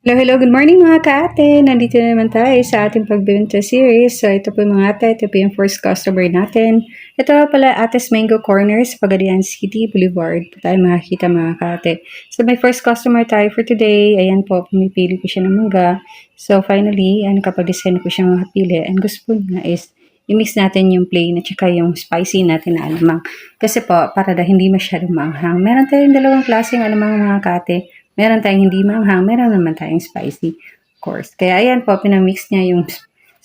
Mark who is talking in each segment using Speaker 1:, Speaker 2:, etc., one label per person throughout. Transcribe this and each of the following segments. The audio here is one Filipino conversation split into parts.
Speaker 1: Hello, good morning mga kaate! Nandito na naman tayo sa ating pagbibenta series. So ito po mga ate, ito po yung first customer natin. Ito pala Ate's Mango Corner sa Pagadian City Boulevard. Ito tayo makakita mga kaate. So may first customer tayo for today. Ayan po, pumipili po siya ng mangga. So finally, nakapag-design po siya makapili. And gusto po niya is i-mix natin yung plain at saka yung spicy natin na alamang. Kasi po, para hindi masyadong maanghang. Meron tayong dalawang klaseng alamang mga kaate. Meron tayong hindi maanghang, meron naman tayong spicy, of course. Kaya ayan po, pinamix niya yung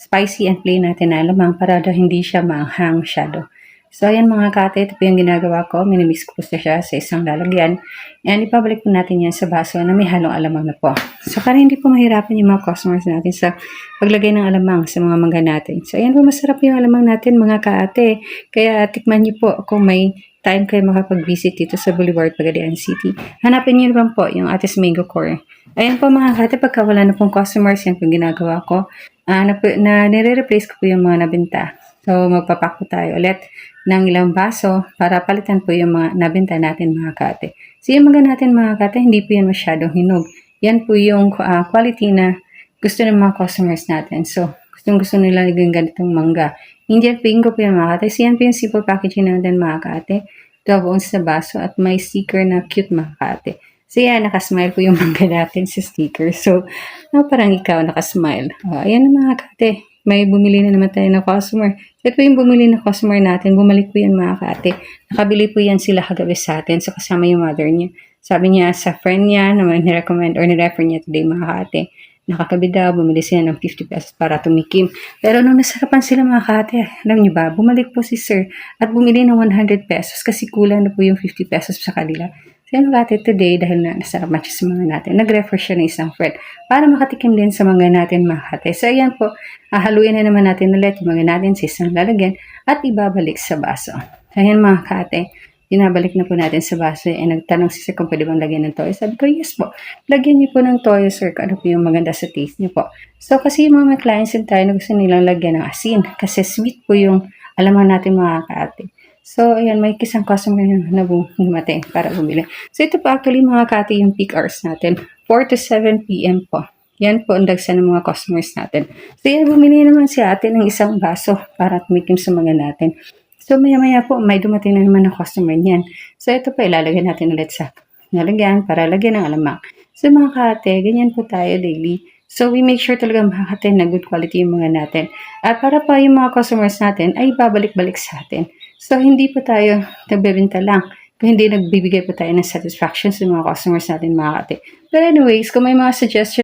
Speaker 1: spicy and plain natin na alamang para hindi siya maanghang masyado. So ayan mga kate, ito po yung ginagawa ko. Minimix ko po siya sa isang lalagyan. And ipabalik po natin yan sa baso na may halong alamang na po. So para hindi po mahirapan yung mga customers natin sa paglagay ng alamang sa mga mangga natin. So ayan po, masarap yung alamang natin mga kaate. Kaya tikman niyo po kung may time kayo makapag-visit dito sa Boulevard, Pagadian City. Hanapin niyo naman po yung Ate's Mango Core. Ayan po mga kate, pagka wala na pong customers, yan po ginagawa ko. Nire-replace ko po yung mga nabenta. So magpapak po tayo ulit ng ilang baso para palitan po yung mga nabenta natin mga kate. So yung mga natin mga kate, hindi po yan masyadong hinog. Yan po yung quality na gusto ng mga customers natin. So gusto nila ng ganitong mangga. Indian Pingo po yan mga kate. So yan po yung simple packaging natin mga kate. 12 ounce na baso at may sticker na cute mga kate. So yan, nakasmile po yung mangga natin sa sticker. So, parang ikaw nakasmile. Ayan na mga kate. May bumili na naman tayo ng customer. So ito yung bumili na customer natin. Bumalik po yan mga kate. Nakabili po yan sila kagabi sa atin. So kasama yung mother niya. Sabi niya sa friend niya na ni-recommend or ni-refer niya today mga kate. Nakakabid daw, bumili sila ng 50 pesos para tumikim. Pero nung nasarapan sila mga kate, alam niyo ba, bumalik po si sir at bumili ng 100 pesos kasi kulang na po yung 50 pesos sa kanila. So yan mga kate, today, dahil nasarapan siya sa mga natin, nag-refer siya ng isang friend para makatikim din sa mga natin mga kate. So ayan po, haluin na naman natin ulit yung mga natin sa isang lalagyan at ibabalik sa baso. So ayan mga kate, binabalik na po natin sa baso nagtanong si sir kung pwede bang lagyan ng toyo. Sabi ko, yes po. Lagyan niyo po ng toyo, sir, kung ano po yung maganda sa taste niyo po. So, kasi yung mga clients din tayo na gusto nilang lagyan ng asin. Kasi sweet po yung alaman natin mga kaate. So, ayan, may isang customer na bumate para bumili. So, ito po actually mga kaate yung peak hours natin. 4 to 7 p.m. po. Yan po ang dagsa ng mga customers natin. So, yan, bumili naman si ate ng isang baso para tumikim sa mga natin. So, maya-maya po, may dumating na naman ng customer niyan. So, ito po, ilalagay natin ulit sa nalagyan para lagyan ng alamang. So, mga kate, ganyan po tayo daily. So, we make sure talaga mga kate na good quality yung mga natin. At para pa yung mga customers natin ay babalik-balik sa atin. So, hindi po tayo nagbebenta lang. Kung hindi nagbibigay po tayo ng satisfaction sa mga customers natin mga kate. But anyways, kung may mga suggestions